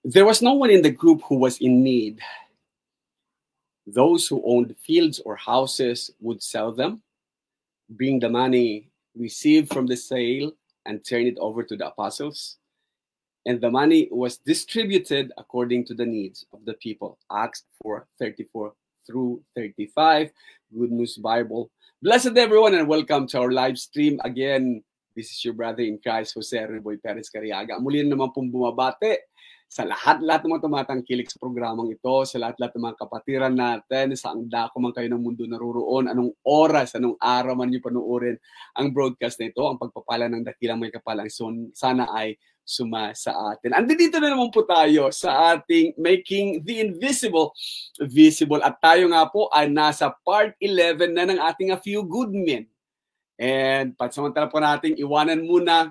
There was no one in the group who was in need. Those who owned fields or houses would sell them, bring the money received from the sale, and turn it over to the apostles. And the money was distributed according to the needs of the people. Acts 4:34 through 35. Good News Bible. Blessed everyone and welcome to our live stream. Again, this is your brother in Christ, Jose Reboy Perez Cariaga. Muli naman pong bumabate sa lahat ng mga tumatangkilik sa programang ito, sa lahat ng mga kapatiran natin, sa ang dako man kayo ng mundo naruroon, anong oras, anong araw man nyo panuorin ang broadcast na ito, ang pagpapala ng dakilang may kapalang sana ay suma sa atin. Andito na naman po tayo sa ating Making the Invisible Visible. At tayo nga po ay nasa part 11 na ng ating A Few Good Men. And pansamantala po natin iwanan muna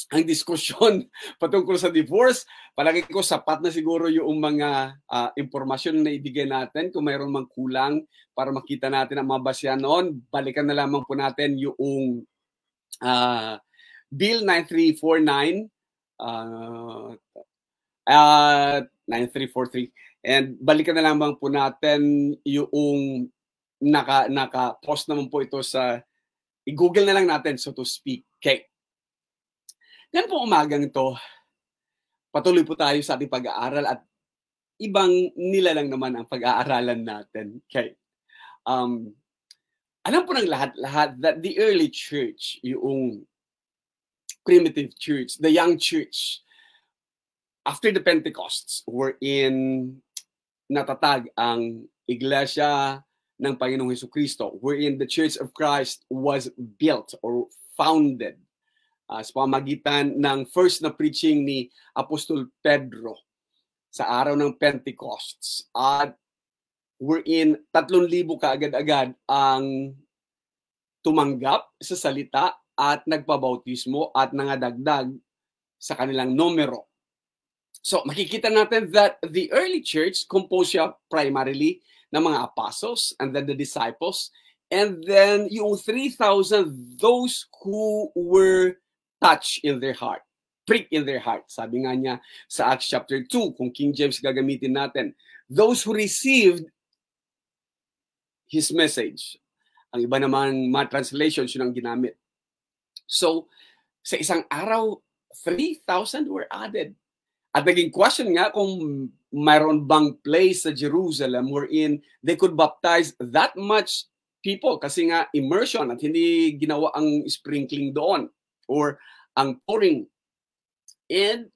ang diskusyon patungkol sa divorce. Palagi ko sapat na siguro yung mga impormasyon na ibigay natin. Kung mayroon mang kulang para makita natin ang mga basya noon, balikan na lamang po natin yung Bill 9349 9343, and balikan na lamang po natin yung naka-post naman po ito sa i-google na lang natin, so to speak. Okay. Yan po umagang ito, patuloy po tayo sa ating pag-aaral at ibang nilalang naman ang pag-aaralan natin. Okay. Alam po ng lahat that the early church, yung primitive church, the young church, after the Pentecosts, wherein natatag ang Iglesia ng Panginoong Jesucristo, wherein the Church of Christ was built or founded sa pamagitan ng first na preaching ni Apostol Pedro sa araw ng Pentecosts, at wherein 3,000 kaagad-agad ang tumanggap sa salita at nagpabautismo at nangadagdag sa kanilang numero. So makikita natin that the early church composed siya primarily ng mga apostles and then the disciples, and then yung 3,000 those who were touched in their heart, prick in their heart. Sabi nga niya sa Acts chapter 2, kung King James gagamitin natin, those who received his message. Ang iba naman mga translations yun ang ginamit. So, sa isang araw, 3,000 were added. At naging question nga kung mayroon bang place sa Jerusalem wherein they could baptize that much people, kasi nga immersion at hindi ginawa ang sprinkling doon or ang pouring. And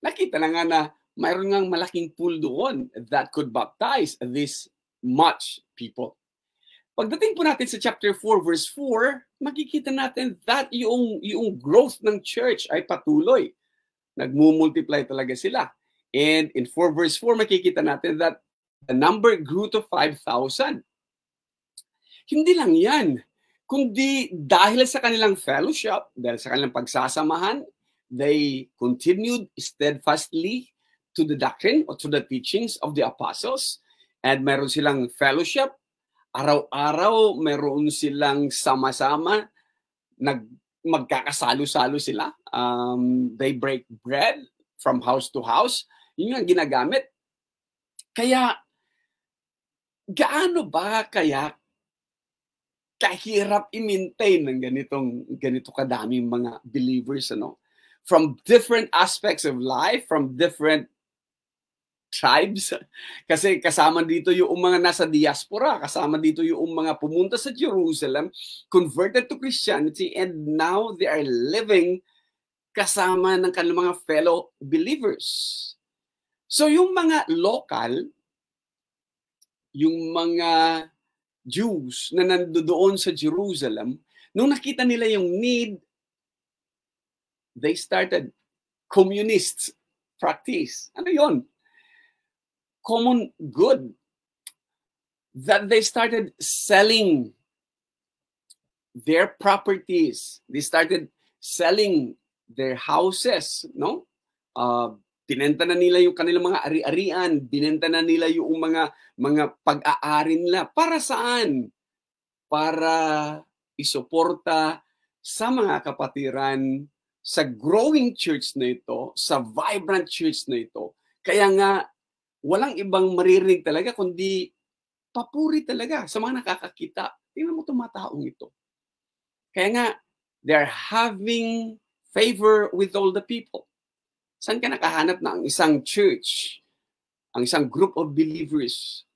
nakita na nga na mayroon nga malaking pool doon that could baptize this much people. Pagdating po natin sa chapter 4 verse 4, makikita natin that yung growth ng church ay patuloy. Nagmumultiply talaga sila. And in 4 verse 4, makikita natin that the number grew to 5,000. Hindi lang yan, kundi dahil sa kanilang fellowship, dahil sa kanilang pagsasamahan, they continued steadfastly to the doctrine or to the teachings of the apostles. And meron silang fellowship. Araw-araw, meron silang sama-sama, magkakasalo-salo sila. They break bread from house to house. Yun yung ginagamit. Kaya, gaano ba kaya kahirap i-maintain ng ganito kadaming mga believers, ano? From different aspects of life, from different tribes, kasi kasama dito yung mga nasa diaspora, kasama dito yung mga pumunta sa Jerusalem, converted to Christianity, and now they are living kasama ng kanilang mga fellow believers. So yung mga local, yung mga Jews na nandoon sa Jerusalem, nung nakita nila yung need, they started communist practice. Ano yon? Common good, that they started selling their properties. They started selling their houses, no? Binenta na nila yung kanilang mga ari-arian, binenta na nila yung mga pag-aari nila. Para saan? Para isuporta sa mga kapatiran, sa growing church na ito, sa vibrant church na ito, Kaya nga, walang ibang maririnig talaga, kundi papuri talaga sa mga nakakakita. Tingnan mo itong mga taong ito. Kaya nga, they're having favor with all the people. Saan ka nakahanap na ang isang church, ang isang group of believers,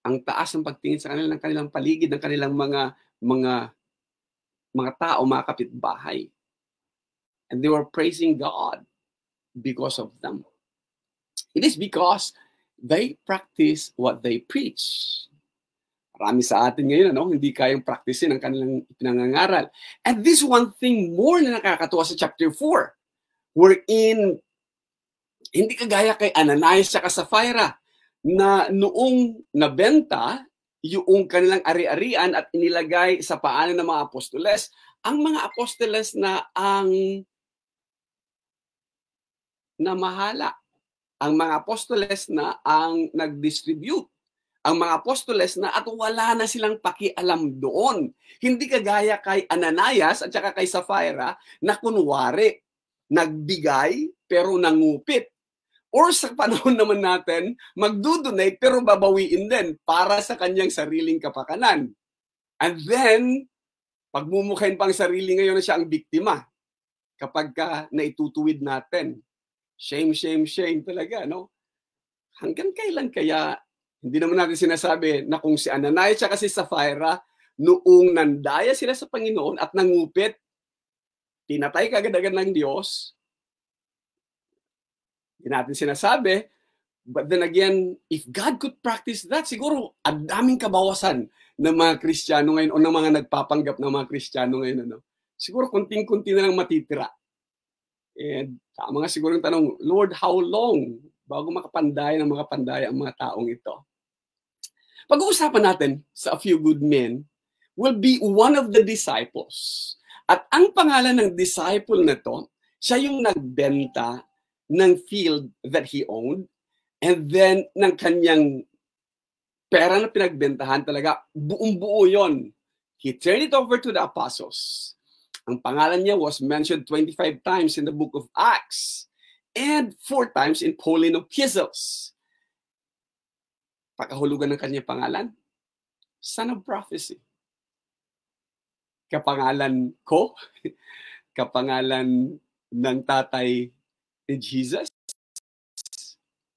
ang taas ng pagtingin sa kanila, ng kanilang paligid, ng kanilang mga tao, mga kapitbahay. And they were praising God because of them. It is because they practice what they preach. Marami sa atin ngayon, hindi kayang practicein ang kanilang pinangangaral. And this one thing more na nakakatuwa sa chapter 4, wherein hindi kagaya kay Ananias at Sapphira, na noong nabenta yung kanilang ari-arian at inilagay sa paanan ng mga apostoles, ang mga apostoles na ang namahala, ang mga apostoles na ang nag-distribute, ang mga apostoles na at wala na silang pakialam doon. Hindi kagaya kay Ananias at saka kay Sapphira na kunwari nagbigay pero nangupit. Or sa panahon naman natin, magdodonate pero babawiin din para sa kanyang sariling kapakanan. And then, pagmumukhain pang sarili ngayon na siya ang biktima kapag naitutuwid natin. Shame, shame, shame talaga, no? Hanggang kailan kaya, hindi naman natin sinasabi na kung si Ananias at si Sapphira, noong nandaya sila sa Panginoon at nangupit, tinatay kagad-agad ng Diyos. Hindi natin sinasabi, but then again, if God could practice that, siguro ang daming kabawasan ng mga Kristiyano ngayon o ng mga nagpapanggap ng mga Kristiyano ngayon. Siguro kunting-kunti na lang matitira. And tama nga siguro yung tanong, Lord, how long bago makapanday ng mga panday ang mga taong ito? Pag-uusapan natin sa A Few Good Men will be one of the disciples. At ang pangalan ng disciple na to, siya yung nagbenta ng field that he owned, and then ng kanyang pera na pinagbentahan talaga, buong-buo yon. He turned it over to the apostles. Ang pangalan niya was mentioned 25 times in the book of Acts and 4 times in Pauline epistles. Pakahulugan ng kanyang pangalan, Son of Prophecy. Kapangalan ko, kapangalan ng tatay ni Jesus,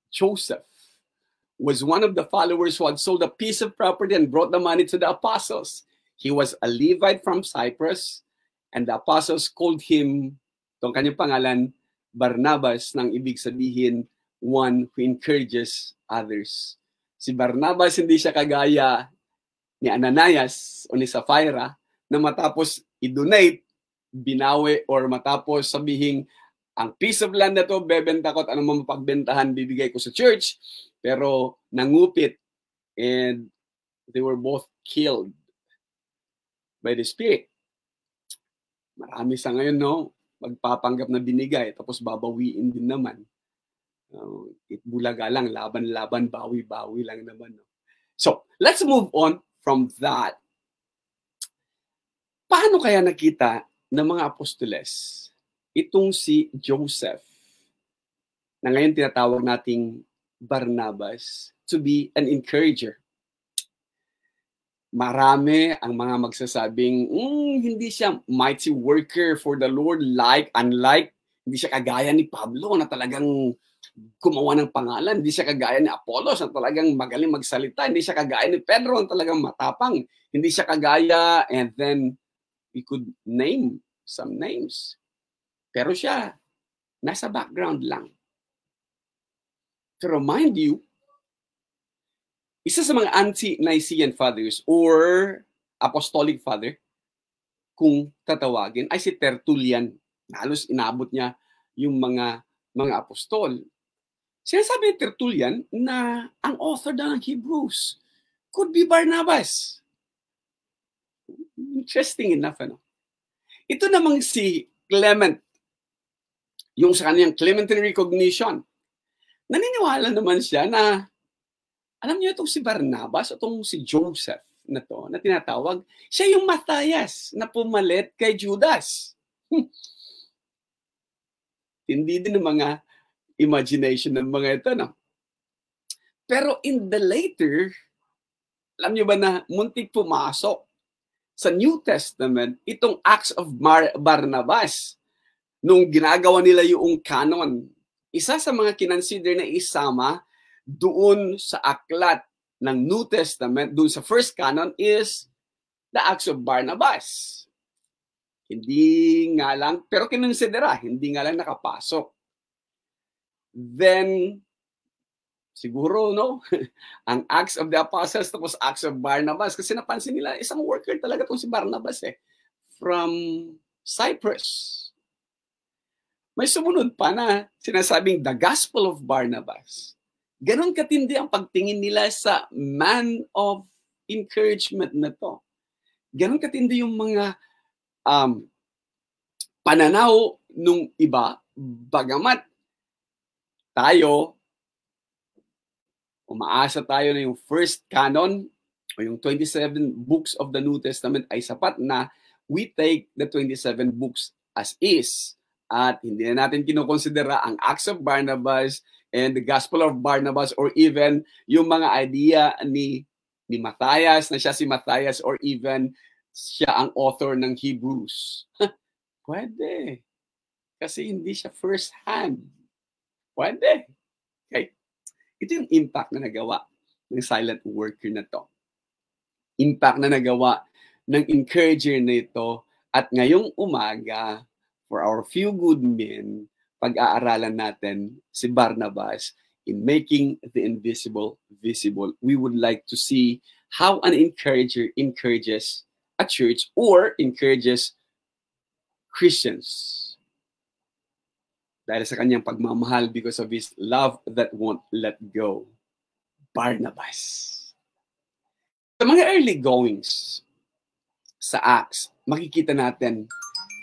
Joseph, was one of the followers who had sold a piece of property and brought the money to the apostles. He was a Levite from Cyprus, and the apostles called him, itong kanyang pangalan, Barnabas, nang ibig sabihin, one who encourages others. Si Barnabas, hindi siya kagaya ni Ananias o ni Sapphira, na matapos i-donate, binawi, or matapos sabihin, ang piece of land na to, bebenta ko at anong mapagbentahan, bibigay ko sa church. Pero nangupit, and they were both killed by the Spirit. Marami sa ngayon, magpapanggap na binigay, tapos babawiin din naman. Bulaga lang, laban-laban, bawi-bawi lang naman. So, let's move on from that. Paano kaya nakita ng mga apostoles itong si Joseph, na ngayon tinatawag nating Barnabas, to be an encourager? Marami ang mga magsasabing, hindi siya mighty worker for the Lord, unlike, hindi siya kagaya ni Pablo na talagang gumawa ng pangalan, hindi siya kagaya ni Apollos na talagang magaling magsalita, hindi siya kagaya ni Pedro na talagang matapang, hindi siya kagaya, and then we could name some names. Pero siya, nasa background lang. To remind you, isa sa mga anti-Nicene fathers or apostolic father, kung tatawagin, ay si Tertullian. Halos inabot niya yung mga apostol. Sinasabi ni Tertullian na ang author daw ng Hebrews could be Barnabas. Interesting enough, Ito namang si Clement, yung sa kanyang Clementine Recognition, naniniwala naman siya na, alam niyo itong si Barnabas, itong si Joseph na to, na tinatawag, siya yung Matthias na pumalit kay Judas. Hindi din ng mga imagination ng mga ito, no? Pero in the later, alam nyo ba na muntik pumasok sa New Testament itong Acts of Barnabas nung ginagawa nila yung canon. Isa sa mga kinonsider na isama doon sa aklat ng New Testament, doon sa first canon is the Acts of Barnabas. Hindi nga lang, pero kinonsidera, hindi nga lang nakapasok. Then, siguro, no? Ang Acts of the Apostles tapos Acts of Barnabas kasi napansin nila, isang worker talaga itong si Barnabas from Cyprus. May sumunod pa na sinasabing the Gospel of Barnabas. Ganon katindi ang pagtingin nila sa man of encouragement na to. Ganon katindi yung mga pananaw nung iba, bagamat tayo, umaasa tayo na yung first canon o yung 27 books of the New Testament ay sapat na we take the 27 books as is. At hindi na natin kinukonsidera ang Acts of Barnabas and the Gospel of Barnabas or even yung mga idea ni Matthias, na siya si Matthias or even siya ang author ng Hebrews. Pwede. Kasi hindi siya first hand. Pwede. Okay? Ito yung impact na nagawa ng silent worker na to. Impact na nagawa ng encourager na ito. At ngayong umaga, for our few good men, pag-aaralan natin si Barnabas in making the invisible visible. We would like to see how an encourager encourages a church or encourages Christians. Dahil sa kanyang pagmamahal because of his love that won't let go. Barnabas. Sa mga early goings sa Acts, makikita natin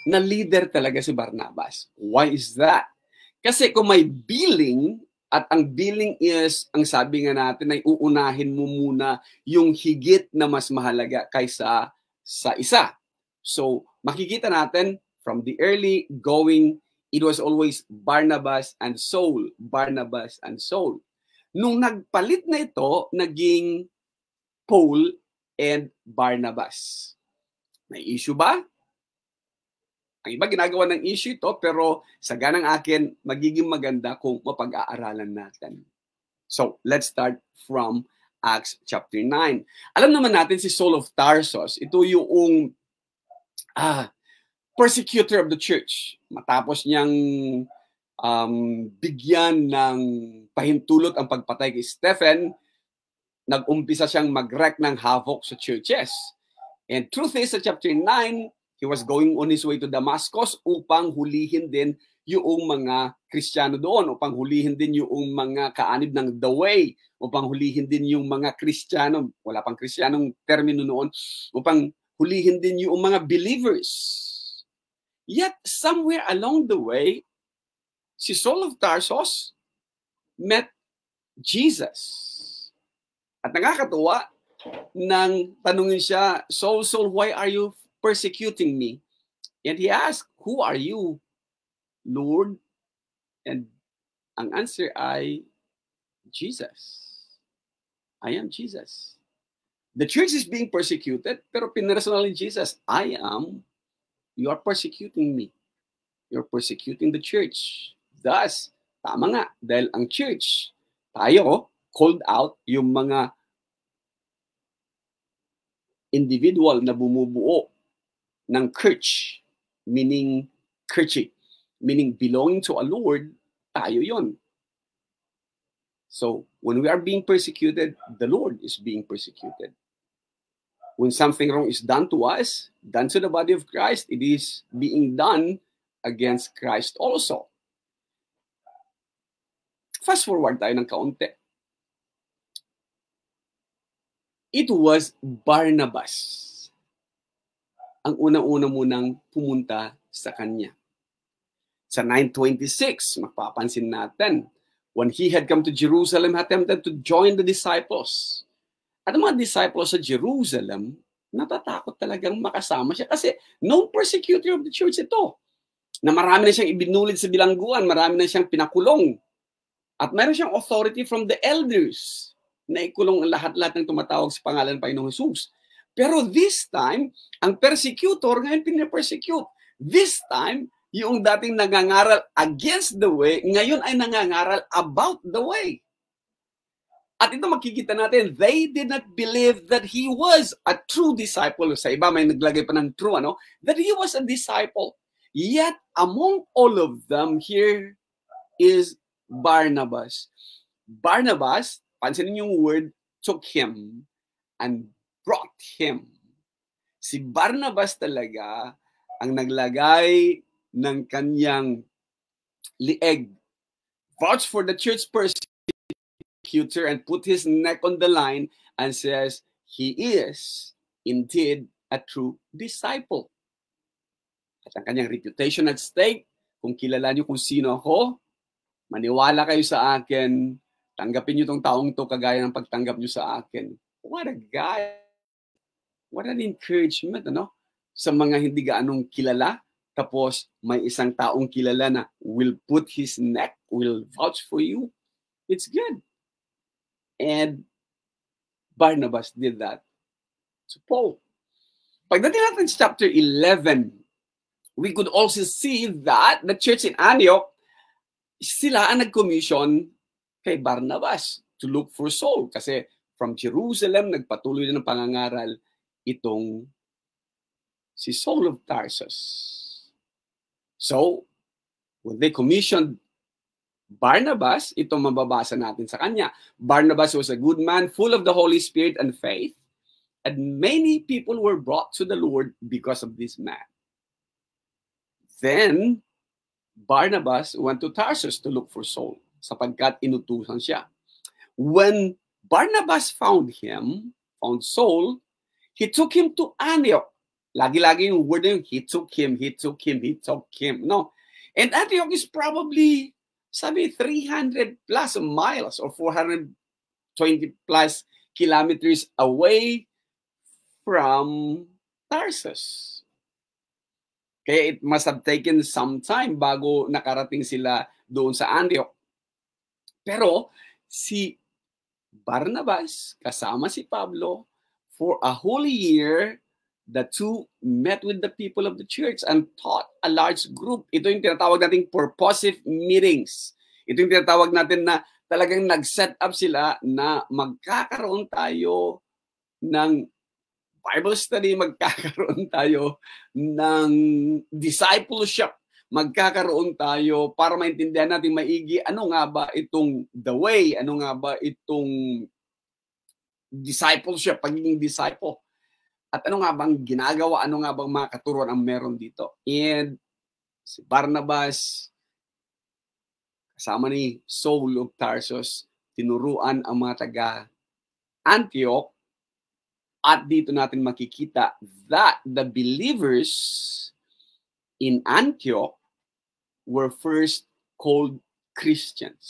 na leader talaga si Barnabas. Why is that? Kasi kung may billing, at ang billing is, ang sabi nga natin ay uunahin mo muna yung higit na mas mahalaga kaysa sa isa. So, makikita natin from the early going, it was always Barnabas and Saul. Barnabas and Saul. Nung nagpalit na ito, naging Paul and Barnabas. May issue ba? Ang iba ginagawa ng issue ito, pero sa ganang akin, magiging maganda kung mapag-aaralan natin. So, let's start from Acts chapter 9. Alam naman natin si Saul of Tarsus, ito yung persecutor of the church. Matapos niyang bigyan ng pahintulot ang pagpatay kay Stephen, nag-umpisa siyang mag-wreak ng havoc sa churches. And truth is, sa chapter 9, he was going on his way to Damascus upang hulihin din yung mga Kristiyano doon, upang hulihin din yung mga kaanib ng the way, upang hulihin din yung mga Kristiyano, wala pang Kristiyanong termino noon, upang hulihin din yung mga believers. Yet, somewhere along the way, si Saul of Tarsus met Jesus. At nakakatuwa, nang tanungin siya, Saul, why are you persecuting me? And he asked, who are you, Lord? And ang answer ay, Jesus. I am Jesus. The church is being persecuted, pero pinrersonal ni Jesus, I am. You are persecuting me. You're persecuting the church. Thus, tama nga, dahil ang church, tayo, called out yung mga individual na bumubuo ng church, meaning churchy, meaning belonging to a Lord, tayo yon. So, when we are being persecuted, the Lord is being persecuted. When something wrong is done to us, done to the body of Christ, it is being done against Christ also. Fast forward tayo ng kaunti. It was Barnabas ang unang-una munang pumunta sa kanya. Sa 9:26, mapapansin natin, when he had come to Jerusalem, attempted to join the disciples. At ang mga disciples sa Jerusalem, natatakot talagang makasama siya kasi known persecutor of the church ito. Na marami na siyang ibinulid sa bilangguan, marami na siyang pinakulong. At meron siyang authority from the elders na ikulong ang lahat-lahat ng tumatawag sa pangalan ng Panginoong Jesus. Pero this time, ang persecutor ngayon pinapersecute. This time, yung dating nangangaral against the way, ngayon ay nangangaral about the way. At ito makikita natin, they did not believe that he was a true disciple. Sa iba may naglagay pa ng true, that he was a disciple. Yet, among all of them, here is Barnabas. Barnabas, pansinin yung word, took him and brought him. Si Barnabas talaga ang naglagay ng kanyang lieg, vouch for the church persecutor and put his neck on the line and says, he is indeed a true disciple. At ang kanyang reputation at stake, kung kilala niyo kung sino ako, maniwala kayo sa akin, tanggapin niyo tong taong to kagaya ng pagtanggap niyo sa akin. What a guy. What an encouragement, sa mga hindi gaanong kilala. Tapos may isang taong kilala na will put his neck, will vouch for you. It's good. And Barnabas did that to Paul. Pagdating natin sa chapter 11, we could also see that the church in Antioch, sila ang nag-commission kay Barnabas to look for Saul. Kasi from Jerusalem, nagpatuloy na ng pangangaral itong si Saul of Tarsus. So, when they commissioned Barnabas, ito mababasa natin sa kanya. Barnabas was a good man, full of the Holy Spirit and faith, and many people were brought to the Lord because of this man. Then, Barnabas went to Tarsus to look for Saul, sapagkat inutusan siya. When Barnabas found Saul, he took him to Antioch. Lagi-lagi yung word yung he took him. No. And Antioch is probably, 300 plus miles or 420 plus kilometers away from Tarsus. Kaya it must have taken some time bago nakarating sila doon sa Antioch. Pero si Barnabas, kasama si Pablo, for a whole year, the two met with the people of the church and taught a large group. Ito yung tinatawag nating purposive meetings. Ito yung tinatawag natin na talagang nag-set up sila na magkakaroon tayo ng Bible study, magkakaroon tayo ng discipleship, magkakaroon tayo para maintindihan natin maigi ano nga ba itong the way, ano nga ba itong discipleship, pagiging disciple. At ano nga bang ginagawa, ano nga bang mga katuruan ang meron dito. And si Barnabas, kasama ni Saul of Tarsus, tinuruan ang mga taga Antioch. At dito natin makikita that the believers in Antioch were first called Christians.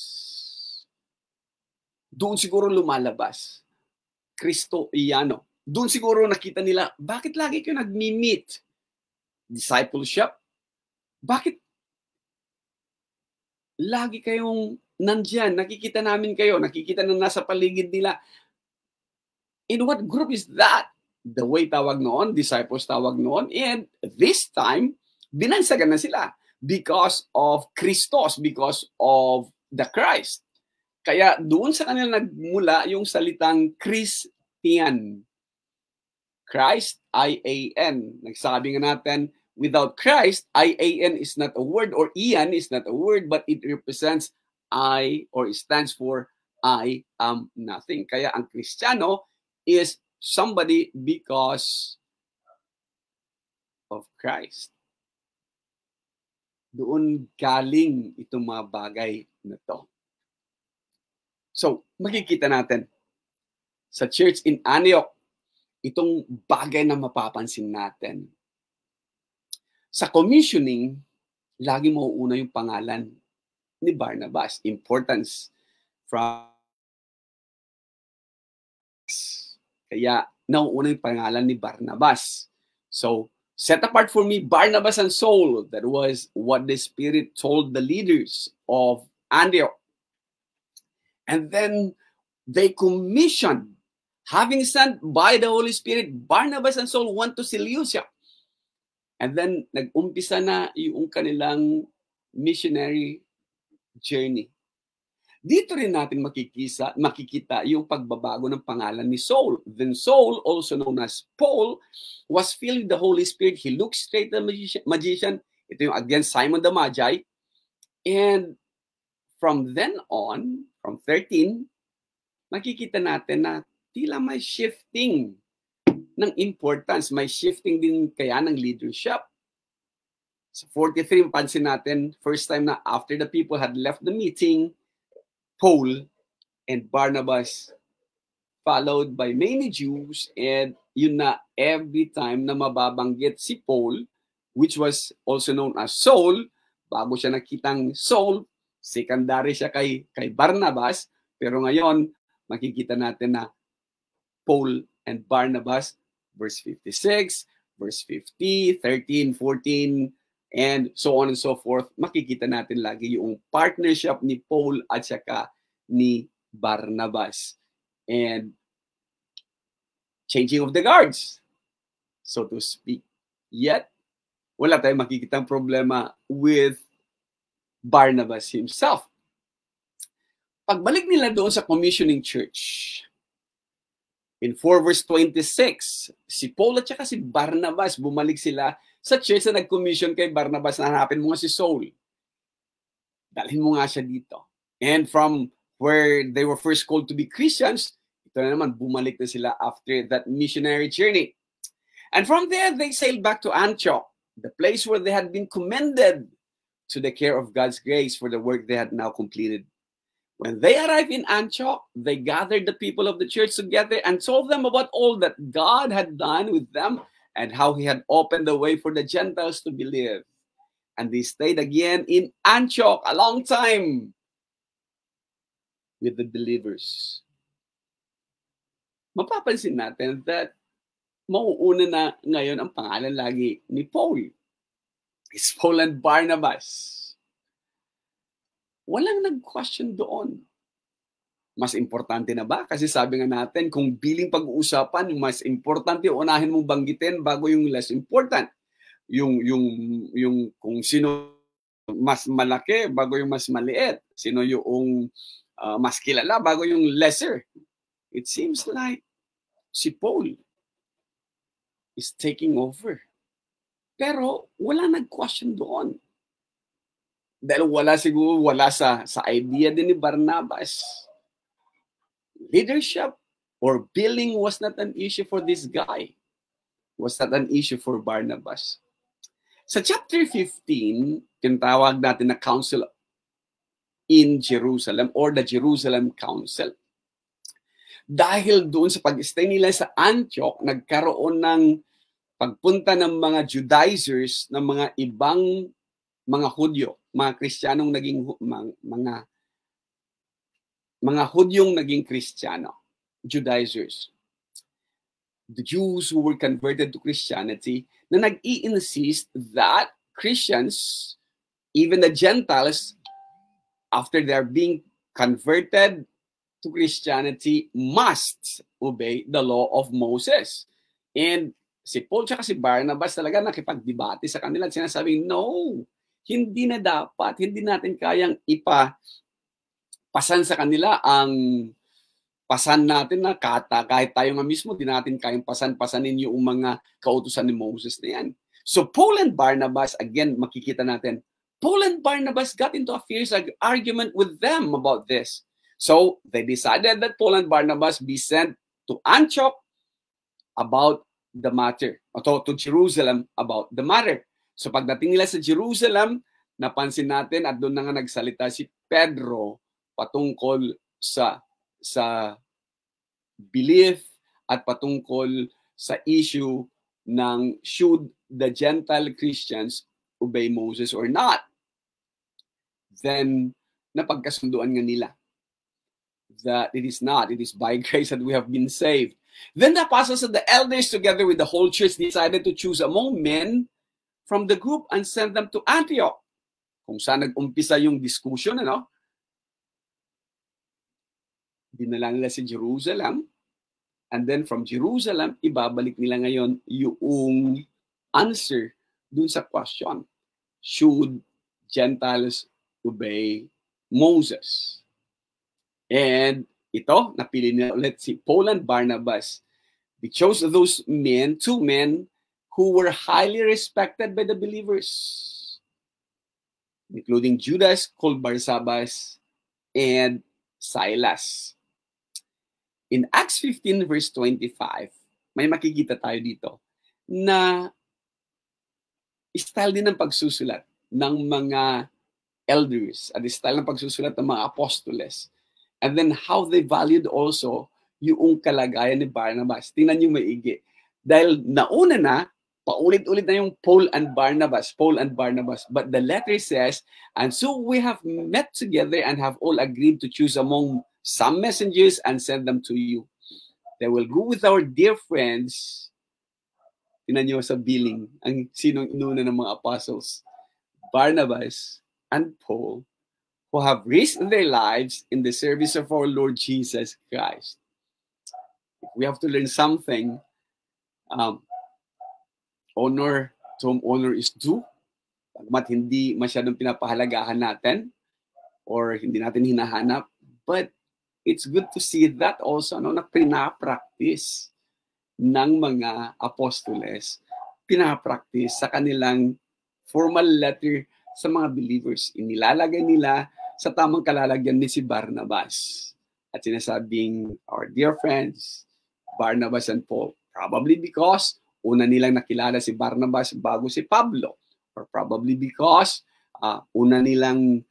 Doon siguro lumalabas, Kristoiyano. Doon siguro nakita nila, bakit lagi kayo nag-meet? Discipleship? Bakit lagi kayong nandyan? Nakikita namin kayo, nakikita na nasa paligid nila. In what group is that? The way tawag noon, disciples tawag noon, and this time, binansagan na sila because of Christos, because of the Christ. Kaya doon sa kanila nagmula yung salitang Christian. Christ, I-A-N. Nagsabi nga natin, without Christ, I-A-N is not a word, or Ian is not a word, but it represents I, or it stands for I am nothing. Kaya ang Kristiyano is somebody because of Christ. Doon galing itong mga bagay na to. So, makikita natin sa church in Antioch, itong bagay na mapapansin natin. Sa commissioning, lagi mauuna yung pangalan ni Barnabas. Importance from kaya nauuna yung pangalan ni Barnabas. So, set apart for me Barnabas and Saul. That was what the Spirit told the leaders of Antioch. And then they commissioned, having sent by the Holy Spirit, Barnabas and Saul went to Seleucia. And then nag-umpisa na yung kanilang missionary journey. Dito rin natin makikita yung pagbabago ng pangalan ni Saul. Then Saul, also known as Paul, was filled with the Holy Spirit. He looked straight at the magician. Ito yung again Simon the Magi. And from then on, from 13, makikita natin na tila may shifting ng importance. May shifting din kaya ng leadership. Sa 43, pansin natin, first time na after the people had left the meeting, Paul and Barnabas, followed by many Jews, and yun na, every time na mababanggit si Paul, which was also known as Saul, bago siya nakitang Saul, secondary siya kay Barnabas, pero ngayon, makikita natin na Paul and Barnabas, verse 56, verse 50, 13, 14, and so on and so forth, makikita natin lagi yung partnership ni Paul at saka ni Barnabas. And changing of the guards, so to speak. Yet, wala tayong makikitang problema with Barnabas himself. Pagbalik nila doon sa commissioning church, in 4 verse 26, si Paul at saka si Barnabas, bumalik sila sa church na nag-commission kay Barnabas na hanapin mo nga si Saul. Dalhin mo nga siya dito. And from where they were first called to be Christians, ito na naman, bumalik na sila after that missionary journey. And from there, they sailed back to Antioch, the place where they had been commended to the care of God's grace for the work they had now completed. When they arrived in Antioch, they gathered the people of the church together and told them about all that God had done with them and how he had opened the way for the Gentiles to believe. And they stayed again in Antioch a long time with the believers. Mapapansin natin that mauuna na ngayon ang pangalan lagi ni Paul. It's Paul and Barnabas. Walang nag-question doon. Mas importante na ba? Kasi sabi nga natin, kung biling pag-uusapan, yung mas importante, unahin mong banggitin bago yung less important. Yung kung sino mas malaki bago yung mas maliit. Sino yung mas kilala bago yung lesser. It seems like si Paul is taking over. Pero wala nag-question doon. Dahil wala sa idea din ni Barnabas. Leadership or billing was not an issue for this guy. Was not an issue for Barnabas. Sa chapter 15, tinatawag natin na Council in Jerusalem or the Jerusalem Council. Dahil doon sa pag-stay nila sa Antioch, nagkaroon ng pagpunta ng mga Judaizers ng mga ibang mga Hudyo, mga Kristiyanong naging mga Hudyong naging Kristiyano, Judaizers. The Jews who were converted to Christianity na nag-i-insist that Christians, even the Gentiles, after they're being converted to Christianity, must obey the law of Moses. And si Paul at si Barnabas talaga nakipagdebate sa kanila at sinasabing, no, hindi na dapat, hindi natin kayang pasan sa kanila ang pasan natin na kahit tayo nga mismo, di natin kayang pasanin yung mga kautusan ni Moses na yan. So Paul and Barnabas, again, makikita natin, Paul and Barnabas got into a fierce argument with them about this. So they decided that Paul and Barnabas be sent to Antioch about the matter, o to Jerusalem about the matter. So pagdating nila sa Jerusalem, napansin natin at doon na nga nagsalita si Pedro patungkol sa belief at patungkol sa issue ng should the Gentile Christians obey Moses or not. Then, napagkasunduan nga nila that it is not. It is by grace that we have been saved. Then the apostles and the elders together with the whole church decided to choose among men from the group and send them to Antioch. Kung saan nag-umpisa yung discussion, ano? dinala nila sa Jerusalem, and then from Jerusalem, ibabalik nila ngayon yung answer dun sa question, should Gentiles obey Moses? And ito, napili nila ulit si Paul and Barnabas. They chose those men, two men, who were highly respected by the believers, including Judas, called Barsabas, and Silas. In Acts 15 verse 25, may makikita tayo dito na style din ng pagsusulat ng mga elders at style ng pagsusulat ng mga apostoles. And then how they valued also yung kalagayan ni Barnabas. Tingnan niyo maigi. Dahil nauna na, paulit-ulit na yung Paul and Barnabas. But the letter says, and so we have met together and have all agreed to choose among some messengers and send them to you. They will go with our dear friends. Tingnan niyo sa billing, ang sinong inuna ng mga apostles, Barnabas and Paul, who have risked their lives in the service of our Lord Jesus Christ. If we have to learn something, honor to whom honor is due. Pagmat hindi masyadong pinapahalagahan natin or hindi natin hinahanap, but it's good to see that also na pinapractice ng mga apostoles, pinapractice sa kanilang formal letter sa mga believers. Inilalagay nila sa tamang kalalagyan ni si Barnabas. At sinasabing, our dear friends, Barnabas and Paul. Probably because una nilang nakilala si Barnabas bago si Pablo. Or probably because una nilang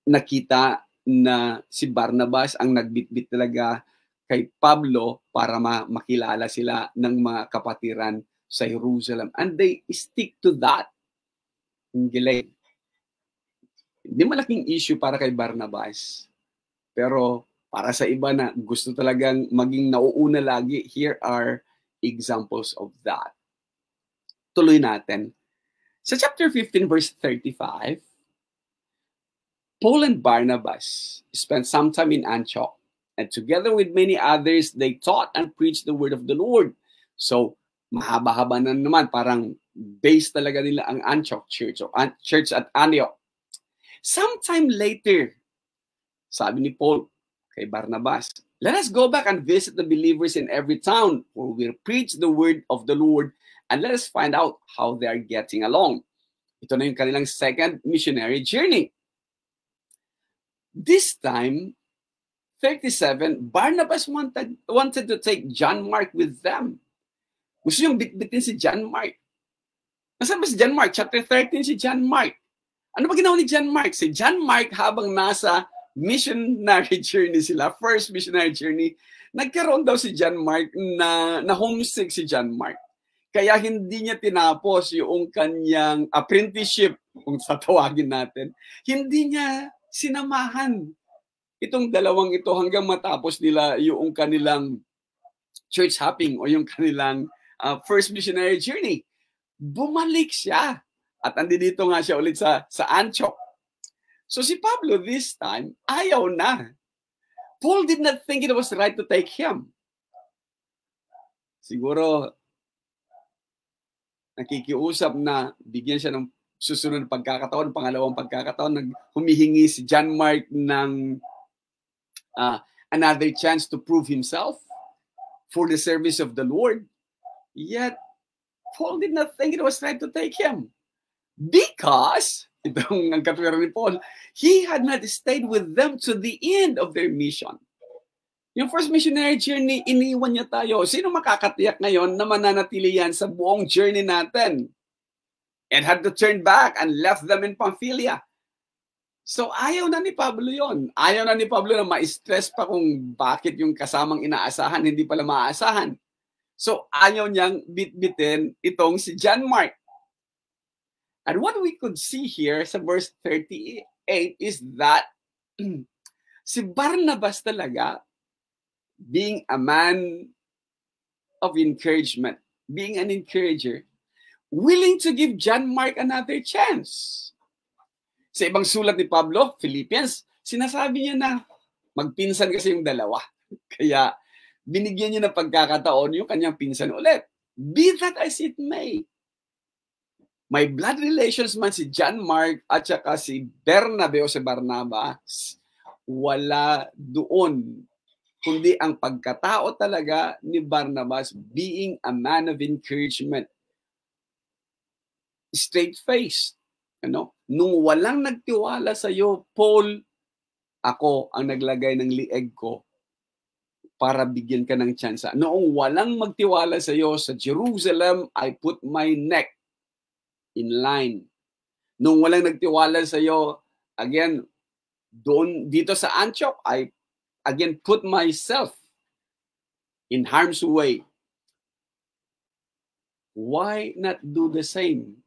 nakita na si Barnabas ang nagbitbit talaga kay Pablo para makilala sila ng mga kapatiran sa Jerusalem. And they stick to that. Hindi malaking issue para kay Barnabas. Pero para sa iba na gusto talagang maging nauuna lagi, here are examples of that. Tuloy natin. Sa chapter 15 verse 35, Paul and Barnabas spent some time in Antioch, and together with many others, they taught and preached the word of the Lord. So, mahaba-haba na naman, parang base talaga nila ang Antioch Church, o church at Antioch. Sometime later, sabi ni Paul kay Barnabas, let us go back and visit the believers in every town where we preach the word of the Lord, and let us find out how they are getting along. Ito na yung kanilang second missionary journey. This time, 37, Barnabas wanted to take John Mark with them. Gusto niyong bitbitin si John Mark. Nasaan ba si John Mark? Chapter 13 si John Mark. Ano ba ginawa ni John Mark? Si John Mark habang nasa missionary journey sila, first missionary journey, nagkaroon daw si John Mark na homesick si John Mark. Kaya hindi niya tinapos yung kanyang apprenticeship, kung tatawagin natin. Hindi niya sinamahan itong dalawang ito hanggang matapos nila yung kanilang church hopping o yung kanilang first missionary journey. Bumalik siya. At andito nga siya ulit sa Antioch. So si Pablo this time, ayaw na. Paul did not think it was right to take him. Siguro, nakikiusap na bigyan siya ng susunod pagkakataon, pangalawang pagkakataon, humihingi si John Mark ng another chance to prove himself for the service of the Lord. Yet, Paul did not think it was right to take him. Because, itong ang katwiran ni Paul, he had not stayed with them to the end of their mission. Yung first missionary journey, iniwan niya tayo. Sino makakatiyak ngayon na mananatili yan sa buong journey natin? And had to turn back and left them in Pamphylia. So ayaw na ni Pablo yon. Ayaw na ni Pablo na ma-stress pa kung bakit yung kasamang inaasahan, hindi pala maaasahan. So ayaw niyang bitbitin itong si John Mark. And what we could see here sa verse 38 is that si Barnabas talaga, being a man of encouragement, being an encourager, willing to give John Mark another chance. Sa ibang sulat ni Pablo, Philippians, sinasabi niya na, Magpinsan kasi yung dalawa. Kaya binigyan niya ng pagkakataon yung kanyang pinsan ulit. Be that as it may. May blood relations man si John Mark at saka si Bernabe o si Barnabas, wala doon. Kundi ang pagkatao talaga ni Barnabas being a man of encouragement. Straight-faced. Ano? Nung walang nagtiwala sa iyo, Paul, ako ang naglagay ng lieg ko para bigyan ka ng tsansa. Noong walang magtiwala sa iyo sa Jerusalem, I put my neck in line. Nung walang nagtiwala sa iyo, again, doon dito sa Antioch, I again put myself in harm's way. Why not do the same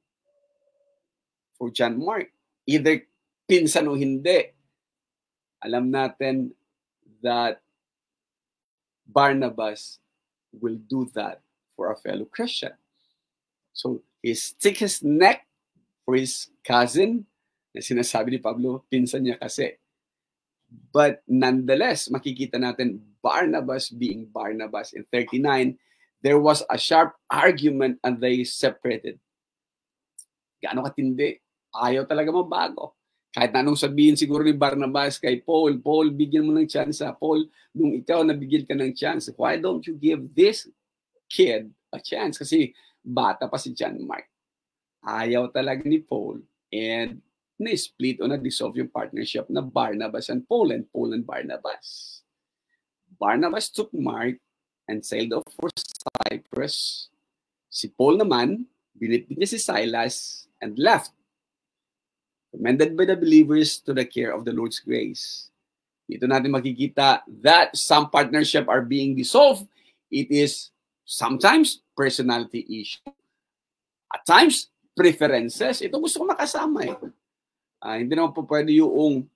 for John Mark? Either pinsan o hindi, alam natin that Barnabas will do that for a fellow Christian. So, he stick his neck for his cousin, na sinasabi ni Pablo, pinsan niya kasi. But nonetheless, makikita natin Barnabas being Barnabas. In 39, there was a sharp argument and they separated. Gaano katindi? Ayaw talaga mabago. Kahit anong sabihin siguro ni Barnabas kay Paul, Paul, bigyan mo ng chance. Paul, nung ikaw nabigyan ka ng chance, why don't you give this kid a chance? Kasi bata pa si John Mark. Ayaw talaga ni Paul, and na-split o na-dissolve yung partnership na Barnabas and Paul and Barnabas. Barnabas took Mark and sailed off for Cyprus. Si Paul naman, binitbit niya si Silas and left, commended by the believers to the care of the Lord's grace. Dito natin makikita that some partnership are being dissolved. It is sometimes personality issue. At times, preferences. Ito gusto ko makasama eh. Hindi naman po pwede yung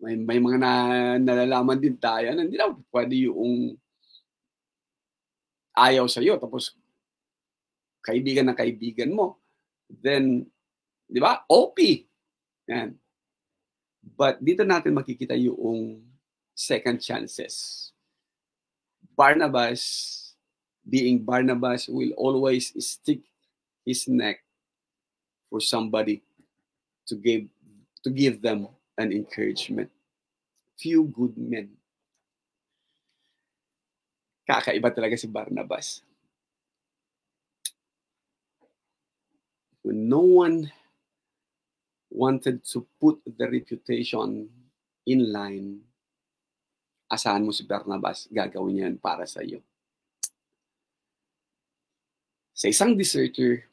may mga nalalaman din tayo na hindi naman pwede yung ayaw sa'yo tapos kaibigan na kaibigan mo. Then, di ba? OP. Yan. But dito natin makikita yung second chances. Barnabas, being Barnabas, will always stick his neck for somebody to give them an encouragement. Few good men. Kakaiba talaga si Barnabas. When no one wanted to put the reputation in line, asahan mo si Barnabas, gagawin niya para sa iyo. Sa isang deserter,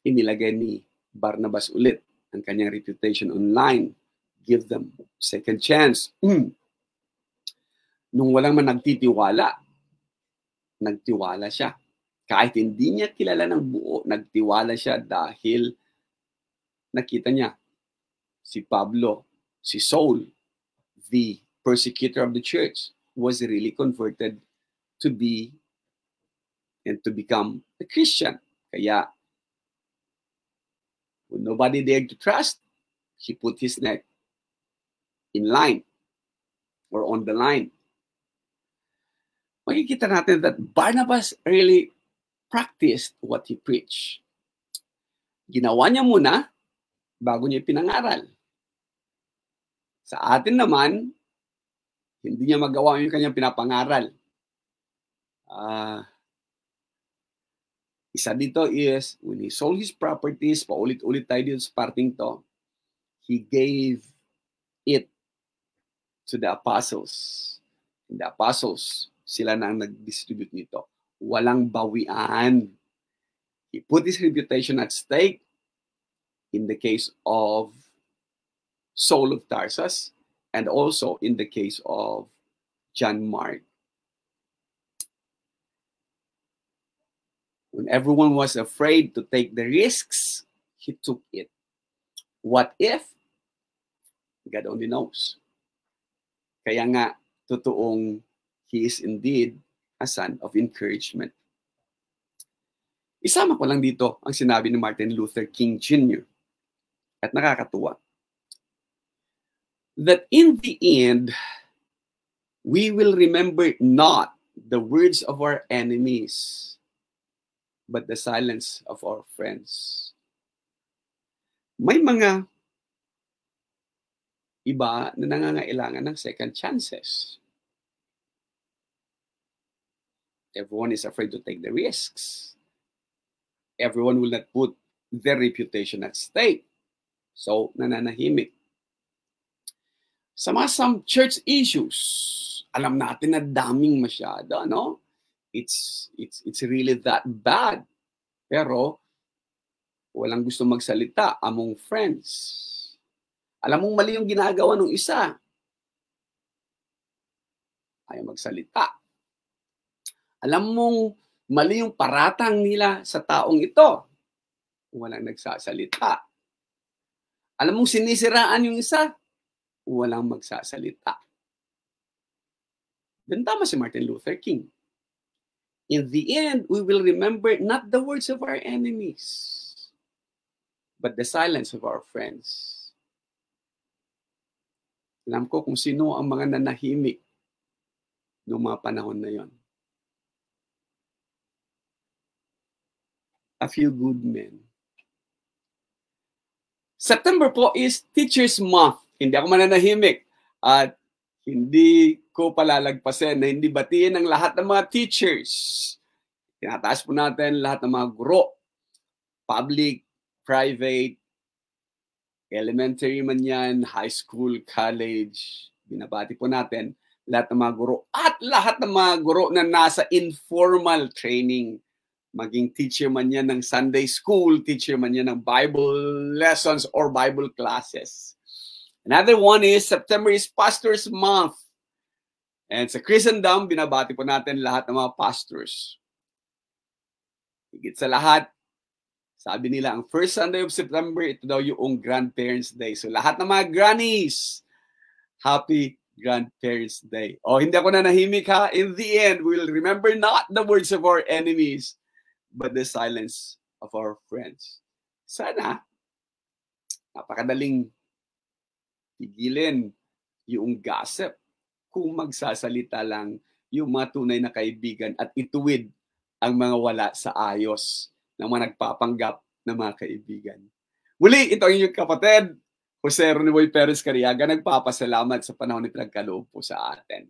inilagay ni Barnabas ulit ang kanyang reputation online. Give them second chance. Nung walang man nagtitiwala siya. Kahit hindi niya kilala ng buo, nagtiwala siya dahil nakita niya si Pablo, si Saul, the persecutor of the church, was really converted to be and to become a Christian. Kaya, when nobody dared to trust, he put his neck in line or on the line. Makikita natin that Barnabas really practiced what he preached. Ginawa niya muna bago niya pinangaral. Sa atin naman, hindi niya magawa yung kanyang pinapangaral. Isa dito is, when he sold his properties, paulit-ulit tayo dito sa parting to, he gave it to the apostles. And the apostles, sila na ang nag-distribute nito. Walang bawian. He put his reputation at stake in the case of Saul of Tarsus and also in the case of John Mark. When everyone was afraid to take the risks, he took it. What if? God only knows. Kaya nga, totoong he is indeed a son of encouragement. Isama ko lang dito ang sinabi ni Martin Luther King Jr. At nakakatuwa. that in the end, we will remember not the words of our enemies, but the silence of our friends. May mga iba na nangangailangan ng second chances. Everyone is afraid to take the risks. Everyone will not put their reputation at stake. So, nananahimik. Sa mga some church issues, alam natin na daming masyado, no? It's really that bad. Pero, walang gusto magsalita among friends. Alam mong mali yung ginagawa ng isa. Ayaw magsalita. Alam mong mali yung paratang nila sa taong ito. Walang nagsasalita. Alam mong sinisiraan yung isa. Walang magsasalita. Then tama si Martin Luther King. In the end, we will remember not the words of our enemies, but the silence of our friends. Alam ko kung sino ang mga nanahimik noong mga panahon na yon. A few good men. September po is Teachers Month. Hindi ako mananahimik at hindi ko palalagpasin na hindi batiin ang lahat ng mga teachers. Tinataas po natin lahat ng mga guro. Public, private, elementary man yan, high school, college. Binabati po natin lahat ng mga guro. At lahat ng mga guro na nasa informal training. Maging teacher man yan ng Sunday school, teacher man yan ng Bible lessons or Bible classes. Another one is September is Pastors Month. And sa Christendom, binabati po natin lahat ng mga pastors. Higit sa lahat, sabi nila, ang first Sunday of September, ito daw yung Grandparents' Day. So lahat ng mga grannies, Happy Grandparents' Day. O, hindi ako nanahimik ha. In the end, we will remember not the words of our enemies, but the silence of our friends. Sana, napakadaling pigilin yung gossip kung magsasalita lang yung mga tunay na kaibigan at ituwid ang mga wala sa ayos ng mga nagpapanggap na mga kaibigan. Muli, ito ang inyong kapatid, Jose Ronnie Boy Perez Cariaga, nagpapasalamat sa panahon ni pinagkaloob po sa atin.